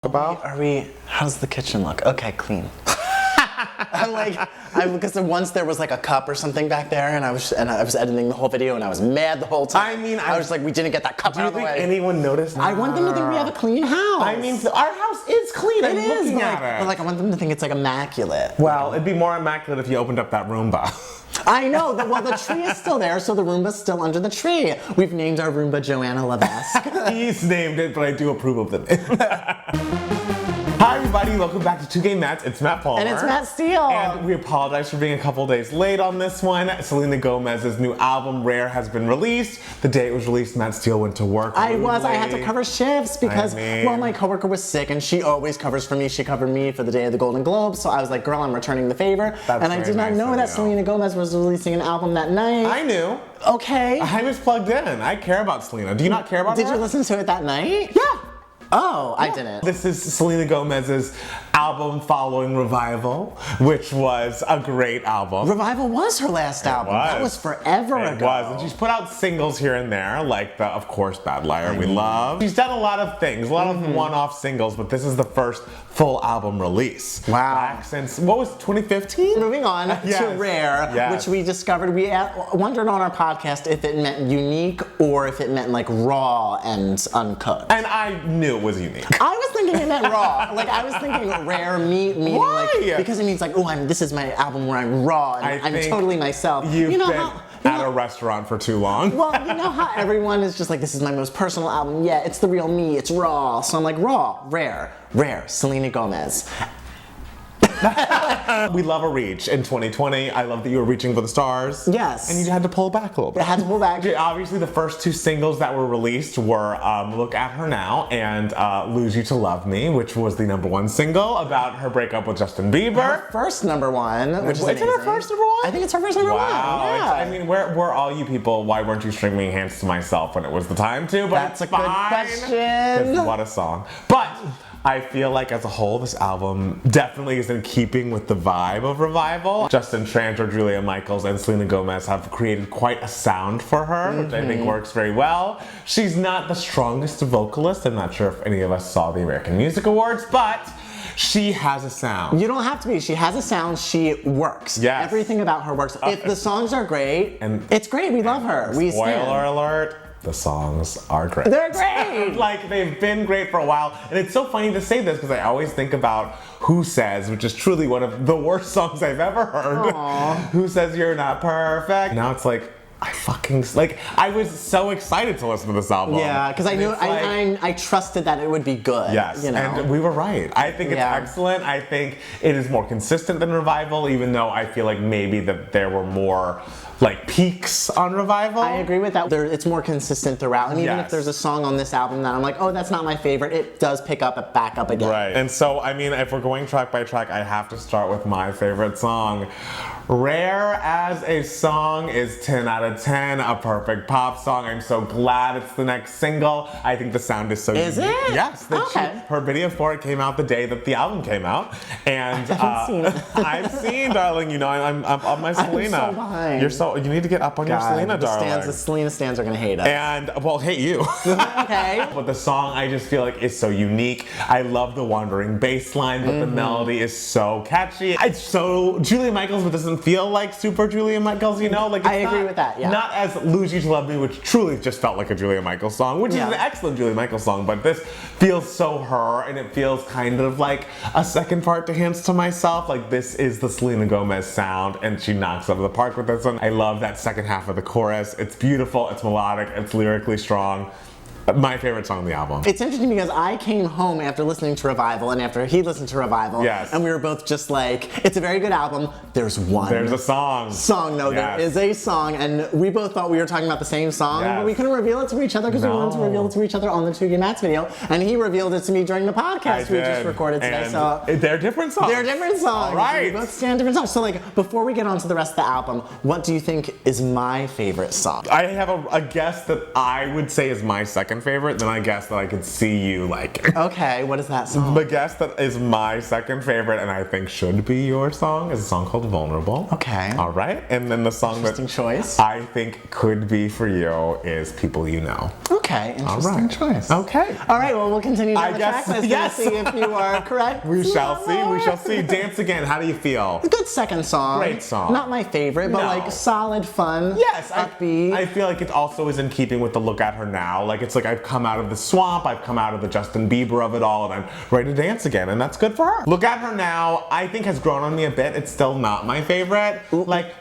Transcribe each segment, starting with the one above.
About? How's the kitchen look? Okay, clean. Because once there was like a cup or something back there, and I was editing the whole video, and I was mad the whole time. I was like, we didn't get that cup out of the way. Do you think anyone noticed? I want them to think we have a clean house. I mean, our house is clean. I'm looking at it. But like, I want them to think it's like immaculate. Well, it'd be more immaculate if you opened up that Roomba. I know. Well, the tree is still there, so the Roomba's still under the tree. We've named our Roomba Joanna Levesque. He's named it, but I do approve of the name. Hi everybody, welcome back to 2 Game Mats. It's Matt Palmer. And it's Matt Steele. And we apologize for being a couple days late on this one. Selena Gomez's new album, Rare, has been released. The day it was released, Matt Steele went to work. I had to cover shifts because, well, my coworker was sick and she always covers for me. She covered me for the day of the Golden Globes, so I was like, girl, I'm returning the favor. And I did not know that Selena Gomez was releasing an album that night. I knew. Okay. I was plugged in. I care about Selena. Do you not care about her? Did you listen to it that night? Yeah. Oh, I didn't. This is Selena Gomez's album following Revival, which was a great album. Revival was her last album. That was forever ago. It was, and she's put out singles here and there, like the, of course, Bad Liar we love. She's done a lot of things, a lot of one-off singles, but this is the first full album release. Wow. Back since, what was 2015? Moving on to Rare, which we discovered, we wondered on our podcast if it meant unique or if it meant like raw and uncooked. And I knew it was unique. I was thinking it meant raw. Like, I was thinking rare meat, meaning like, because it means like, oh, this is my album where I'm raw and I'm totally myself. You've been at a restaurant for too long. Well, you know how everyone is just like, this is my most personal album. Yeah, it's the real me, it's raw. So I'm like, raw, rare, Selena Gomez. We love a reach in 2020. I love that you were reaching for the stars. Yes. And you had to pull back a little bit. I had to pull back. Obviously, the first two singles that were released were Look at Her Now and Lose You to Love Me, which was the #1 single about her breakup with Justin Bieber. Her first #1, which is amazing. Is it her first #1? I think it's her first #1. Wow. Yeah. I mean, where were all you people? Why weren't you stringing Hands to Myself when it was the time to? But that's a good question. What a song. But I feel like as a whole, this album definitely is in keeping with the vibe of Revival. Justin Tranter, Julia Michaels, and Selena Gomez have created quite a sound for her, which I think works very well. She's not the strongest vocalist. I'm not sure if any of us saw the American Music Awards, but she has a sound. You don't have to be. She has a sound. She works. Yes. Everything about her works. If the songs are great, it's great. We love her. Spoiler alert. The songs are great. They're great! Like, they've been great for a while. And it's so funny to say this because I always think about Who Says, which is truly one of the worst songs I've ever heard. Aww. Who Says You're Not Perfect? Now it's like, I was so excited to listen to this album. Yeah, because I knew, I trusted that it would be good. Yes, you know? And we were right. I think it's excellent. I think it is more consistent than Revival, even though I feel like maybe that there were more like peaks on Revival. I agree with that. It's more consistent throughout. And even if there's a song on this album that I'm like, oh, that's not my favorite, it does pick up back up again. Right. And so, I mean, if we're going track by track, I have to start with my favorite song. Rare as a song is 10 out of 10, a perfect pop song. I'm so glad it's the next single. I think the sound is so unique. Is it? Yes. Her video for it came out the day that the album came out. And I haven't seen it. I've seen, darling, you know, I'm on my Selena. I'm so behind. You need to get up on your Selena, darling. The Selena stans are gonna hate us. And, well, hate you. Okay. But the song, I just feel like is so unique. I love the wandering bass line, but the melody is so catchy. It's so Julia Michaels, but doesn't feel like super Julia Michaels, you know? Like, I agree with that, yeah. Not as Lose You to Love Me, which truly just felt like a Julia Michaels song, which is an excellent Julia Michaels song, but this feels so her, and it feels kind of like a second part to Hands to Myself. Like, this is the Selena Gomez sound, and she knocks it out of the park with this one. I love that second half of the chorus. It's beautiful, it's melodic, it's lyrically strong. My favorite song on the album. It's interesting because I came home after listening to Revival and after he listened to Revival. Yes. And we were both just like, it's a very good album. There's a song. There is a song. And we both thought we were talking about the same song, but we couldn't reveal it to each other because we wanted to reveal it to each other on the 2 Game Mats video. And he revealed it to me during the podcast we just recorded today. So they're different songs. They're different songs. All right. We both stand different songs. So like, before we get on to the rest of the album, what do you think is my favorite song? I have a guess that I would say is my second second favorite, then I guess that I could see you liking. Okay, what is that song? The guess that is my second favorite and I think should be your song is a song called Vulnerable. Okay. All right. And then the song that choice. I think could be for you is People You Know. Okay, interesting choice. Okay. All right, well, we'll continue down the guess, track list yes. and see if you are correct. We shall see. We shall see. Dance Again. How do you feel? Good second song. Great song. Not my favorite, but like solid, fun. Yes, upbeat. I feel like it also is in keeping with the Look at Her Now. Like it's like I've come out of the swamp, I've come out of the Justin Bieber of it all, and I'm ready to dance again, and that's good for her. Look at Her Now, I think has grown on me a bit. It's still not my favorite. Like,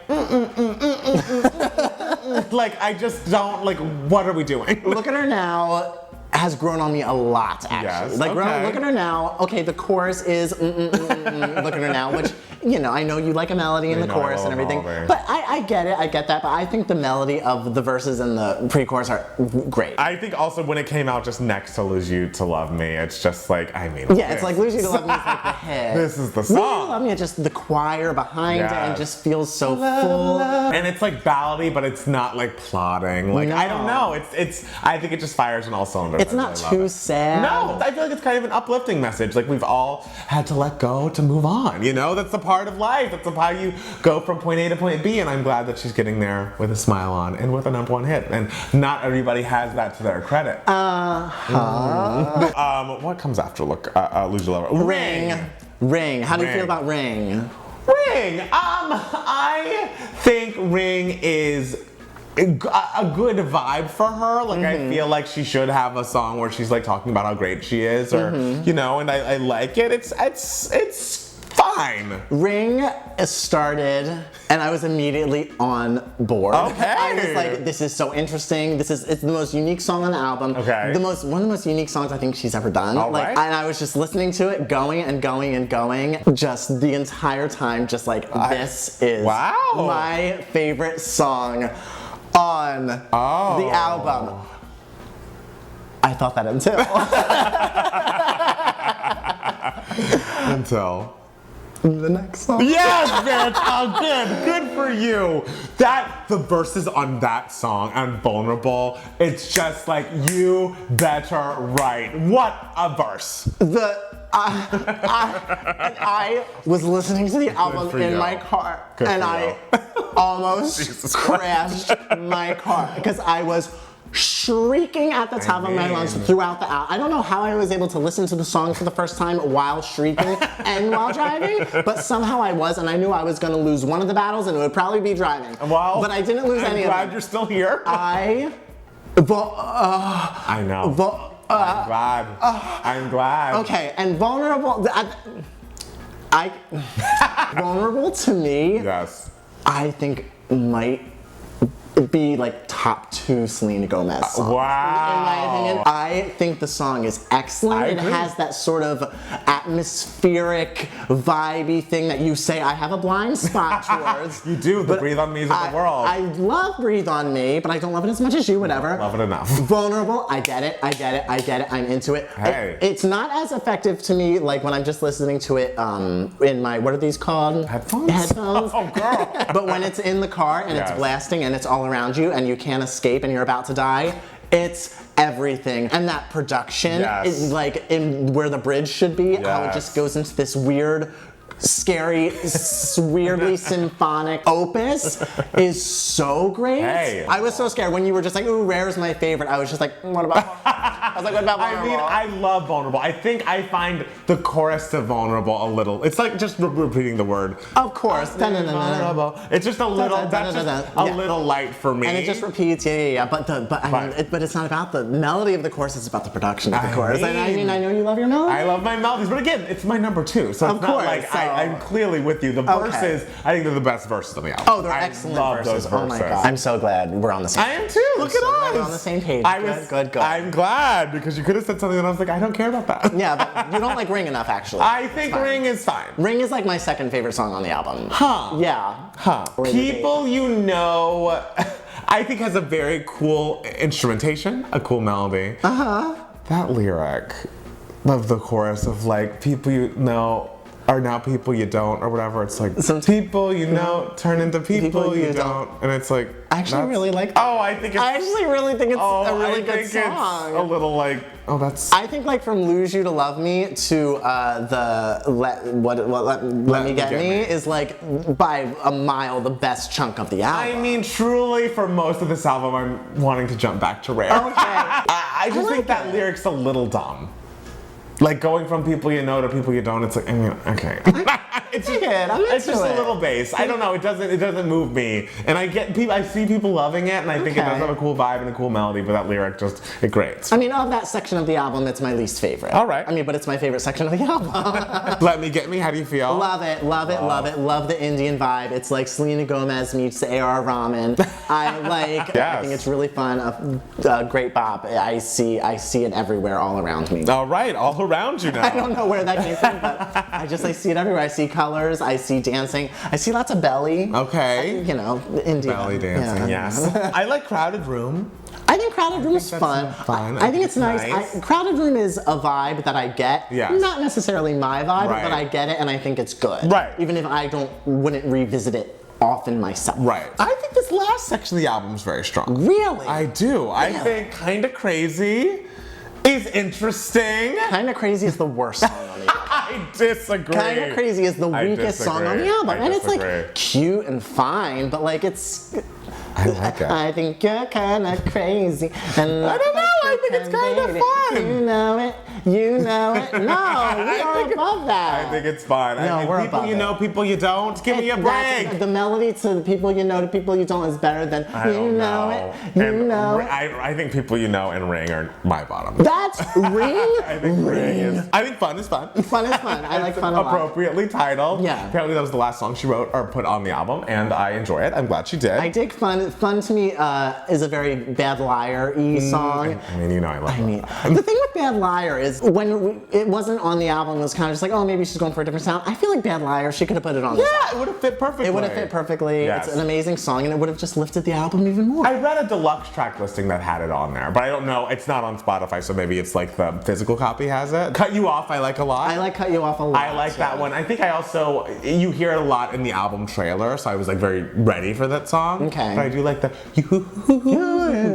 like I just don't like. What are we doing? Look at Her Now has grown on me a lot, actually. Yes, like, okay. Look at Her Now. Okay, the chorus is Look at Her Now, which, you know, I know you like a melody in the chorus and everything. But I get it, I get that. But I think the melody of the verses and the pre-chorus are great. I think also when it came out just next to Lose You to Love Me, it's just like, I mean. Yeah, it's like Lose You to Love Me is like the hit. This is the song. Lose You to Love Me is just the choir behind it and just feels so full. And it's like ballady, but it's not like plotting. Like, I don't know. I think it just fires on all cylinders. It's not too sad. No, I feel like it's kind of an uplifting message. Like we've all had to let go to move on. You know, that's a part of life. That's how you go from point A to point B. And I'm glad that she's getting there with a smile on and with a #1 hit. And not everybody has that to their credit. What comes after Lose Your Lover? Ring. How do you feel about Ring? Ring. I think Ring is a good vibe for her. Like I feel like she should have a song where she's like talking about how great she is, or you know, and I like it. It's fine. Ring started, and I was immediately on board. Okay. I was like, this is so interesting. It's the most unique song on the album. Okay. One of the most unique songs I think she's ever done. All like, right. and I was just listening to it, going and going and going, just the entire time, just like, this is my favorite song on the album. I thought that until the next song. Yes, bitch! Oh, good for you. The verses on that song and Vulnerable, it's just like, you better write. What a verse. I was listening to the album in my car, and I almost crashed my car because I was shrieking at the top of my lungs throughout the album. I don't know how I was able to listen to the song for the first time while shrieking and while driving, but somehow I was, and I knew I was going to lose one of the battles, and it would probably be driving. Well, but I didn't lose any of them. I'm glad you're still here. I know. I'm glad. Okay, and Vulnerable. Vulnerable to me. Yes. I think might be like top 2 Selena Gomez songs. Wow. In my opinion, I think the song is excellent. It has that sort of atmospheric, vibey thing that you say I have a blind spot towards. You do, the Breathe On Me's of the world. I love Breathe On Me, but I don't love it as much as you, whatever. Love it enough. Vulnerable, I get it, I'm into it. Hey. It's not as effective to me like when I'm just listening to it in my, what are these called? Headphones? Oh, girl. But when it's in the car and it's blasting and it's all around you and you can't escape and you're about to die, it's everything. And that production is like in where the bridge should be, how it just goes into this weird, scary, weirdly symphonic opus is so great. Hey. I was so scared when you were just like, ooh, Rare's my favorite. I was just like, what about I was like, what about Vulnerable? I mean, I love Vulnerable. I think I find the chorus to Vulnerable a little, it's like just repeating the word. Of course. Vulnerable. It's just a little, that's just a little light for me. And it just repeats, but it's not about the melody of the chorus, it's about the production of the chorus. And I mean, I know you love your melody. I love my melodies, but again, it's my #2, so it's not like I'm clearly with you. The verses, I think they're the best verses on the album. Oh, they're excellent verses. Oh my God. I'm so glad we're on the same page. I am too. Look at us. We're on the same page. Good. I'm glad, because you could have said something and I was like, I don't care about that. Yeah, but you don't like Ring enough, actually. I think Ring is fine. Ring is like my second favorite song on the album. Huh. Yeah. Huh. People You Know, I think has a very cool instrumentation, a cool melody. That lyric of the chorus of like, people you know, are now people you don't, or whatever. It's like, some people you know turn into people you don't. And it's like, I actually really like that. Oh, I actually really think it's a really good song. It's a little like, that's. I think like from Lose You to Love Me to the Let Me Get Me is like by a mile the best chunk of the album. I mean, truly, for most of this album, I'm wanting to jump back to Rare. Okay. I just think that lyric's a little dumb. Like going from people you know to people you don't, it's like, I mean, okay. It's just a little bass. I don't know, it doesn't move me. And I see people loving it, and I think it does have a cool vibe and a cool melody, but that lyric it grates. I mean, of that section of the album, it's my least favorite. All right. I mean, but it's my favorite section of the album. Let Me Get Me, how do you feel? Love it. Love the Indian vibe. It's like Selena Gomez meets A.R. Rahman. I think it's really fun. A great bop. I see it everywhere, all around me. All right, all around you now. I don't know where that came from, but I see it everywhere. I see colors, I see dancing, I see lots of belly. Okay. India. Belly dancing, yes. I like Crowded Room. I think Crowded Room is fun. I think it's nice. Crowded Room is a vibe that I get. Yes. Not necessarily my vibe, but I get it and I think it's good. Right. Even if I wouldn't revisit it often myself. Right. I think this last section of the album is very strong. Really? I do. Really? I think Kinda Crazy is interesting. Kinda Crazy is the worst song on the album. I disagree. Kinda Crazy is the weakest song on the album. And it's like cute and fine, but like it's... I like it. I think you're kinda crazy. And I don't know, I think it's kind of fun. You know it. No, we are above that. I think it's fun. No, we're people above you know, people you don't. Give me a break. The melody to the people you know to people you don't is better than you know it. You know it. I think People You Know and Ring are my bottom. That's Ring? I think Ring is. I think Fun is fun. Fun is fun. I like Fun a lot. Appropriately titled. Yeah. Apparently that was the last song she wrote or put on the album, and I enjoy it. I'm glad she did. I dig Fun. Fun to me is a very Bad Liar-y song. I mean, I love that. The thing with Bad Liar is when it wasn't on the album, it was kind of just like, oh, maybe she's going for a different sound. I feel like Bad Liar, she could have put it on. Yeah, it would have fit perfectly. It would have fit perfectly. Yes. It's an amazing song, and it would have just lifted the album even more. I read a deluxe track listing that had it on there, but I don't know. It's not on Spotify, so maybe it's like the physical copy has it. Cut You Off, I like a lot. I like Cut You Off a lot. I like that one. I think you hear it a lot in the album trailer, so I was like very ready for that song. Okay. But I do like the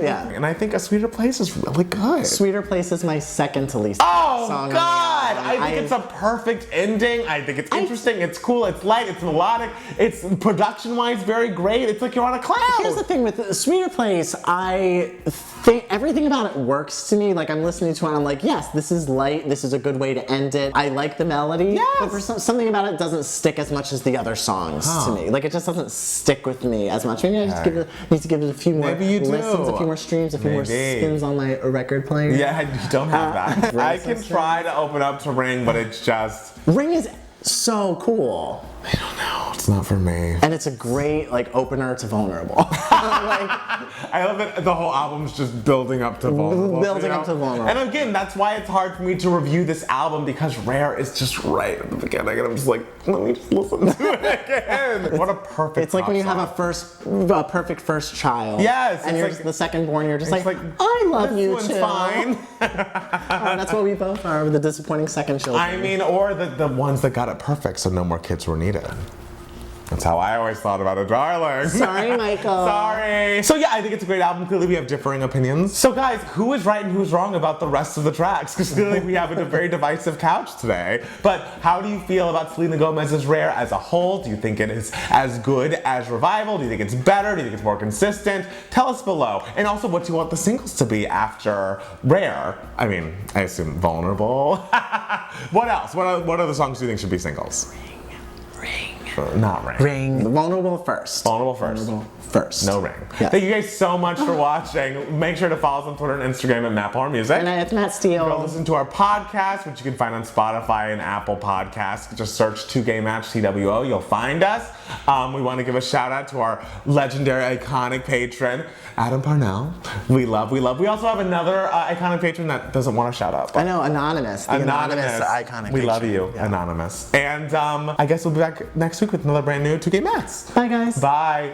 yeah. And I think A Sweeter Place is really good. Sweeter Place is my second to least song on the God! album. I think it's a perfect ending. I think it's interesting, it's cool, it's light, it's melodic, it's production-wise very great. It's like you're on a cloud. Here's the thing with Sweeter Place, I think everything about it works to me. Like I'm listening to it and I'm like, yes, this is light, this is a good way to end it. I like the melody, yes. But for something about it doesn't stick as much as the other songs to me. Like it just doesn't stick with me as much. Maybe I just need to give it a few more listens, a few more streams, a few more spins on my record player. Yeah, you don't have that. I can try to open up to Ring, but it's just... Ring is so cool. I don't know. It's not for me. And it's a great opener to Vulnerable. I love that the whole album's just building up to Vulnerable. Building up to Vulnerable. And again, that's why it's hard for me to review this album, because Rare is just right at the beginning, and I'm just like, let me just listen to it again. What a perfect It's like when you song. have a perfect first child. Yes. And you're the second born, you're just like, I love you too. This one's fine. That's what we both are, the disappointing second children. I mean, or the ones that got it perfect, so no more kids were needed. That's how I always thought about it, darling. Sorry, Michael. Sorry. So yeah, I think it's a great album. Clearly we have differing opinions. So guys, who is right and who's wrong about the rest of the tracks? Because clearly we have a very divisive couch today. But how do you feel about Selena Gomez's Rare as a whole? Do you think it is as good as Revival? Do you think it's better? Do you think it's more consistent? Tell us below. And also, what do you want the singles to be after Rare? I mean, I assume Vulnerable. What else? What other songs do you think should be singles? Ring. Not Ring. Ring. Vulnerable first. Vulnerable first. Vulnerable first. No Ring. Yeah. Thank you guys so much for watching. Make sure to follow us on Twitter and Instagram at MattPowerMusic. And it's Matt Steele. Go listen to our podcast, which you can find on Spotify and Apple Podcasts. Just search 2Gay Match TWO. You'll find us. We want to give a shout out to our legendary, iconic patron, Adam Parnell. We love. We also have another iconic patron that doesn't want to shout out. I know, Anonymous. The anonymous iconic We patron. love you, yeah. Anonymous. And I guess we'll be back next week with another brand new 2Gay Mats. Bye, guys. Bye.